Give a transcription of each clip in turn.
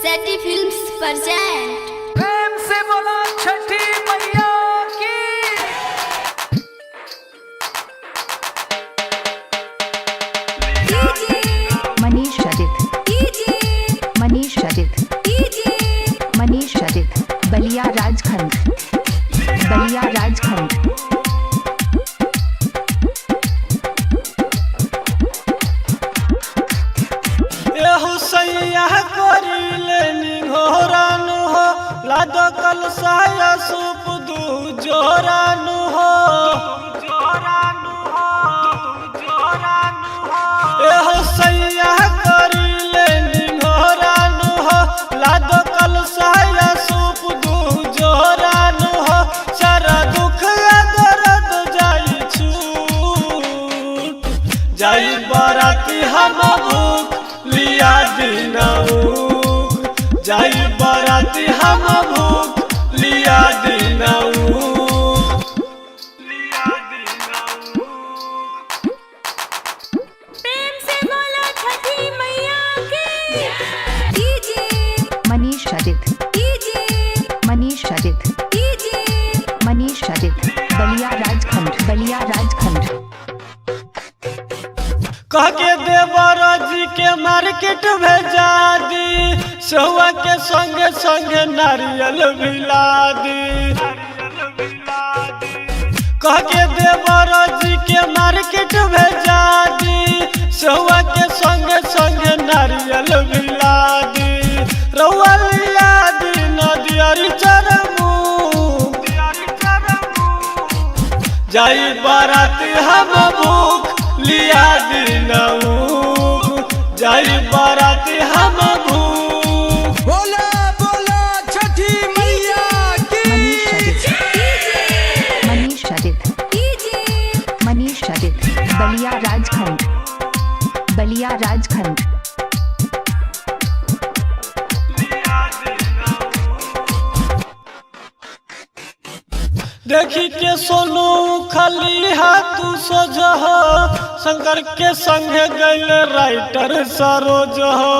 सेटी films present. प्रेम से बोला छठी मैया की। मनीष रजित, मनीष रजित, मनीष रजित, बलिया राजखंड, बलिया राजखंड। हुसैया करिले निघोरानु हो, लादो कलसाया सूप दू जोरानु हो। हुसैया करिले निघोरानु हो, लादो कलसाया सूप दू जोरानु हो। सारा दुख दर्द जाई छूट, जाई बाराती हम भूख लिया दिनाऊ, जाई बाराती हम भूख लिया दिनाऊ। प्रेम से बोलो छठी मैया की। मनीष रजित, मनीष रजित, मनीष रजित, बलिया राजखंड, बलिया राजखंड। कह के देवरा जी के मार्केट भेजा दी, सहुआ के संगे संगे नारियल भिला दी। कह के देवरा जी के मार्केट भेजा दी, सहुआ के संगे संगे नारियल भिला दी। रउआ लिया दी नदियारी चरमू, जाई बाराती हम भूख लिया दिनाऊ, जाई बाराती हम भूख। बोला बोला छठी मैया की। मनीष रजित, मनीष रजित, बलिया राजखंड, बलिया राजखंड। देखी के सोनू खाली हाथ सोझ हो, शंकर के संगे गैल राइटर सरोज हो।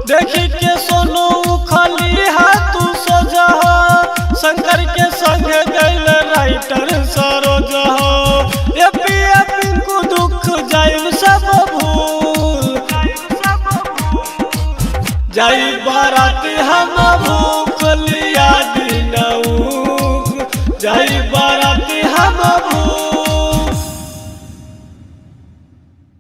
देखी के सोनू खाली हाथ सोझ हो, शंकर के संगे गैल राइटर सरोज हो। ये पिया पिंकू दुख जाई सब भूल, जाई बाराती हम भूल।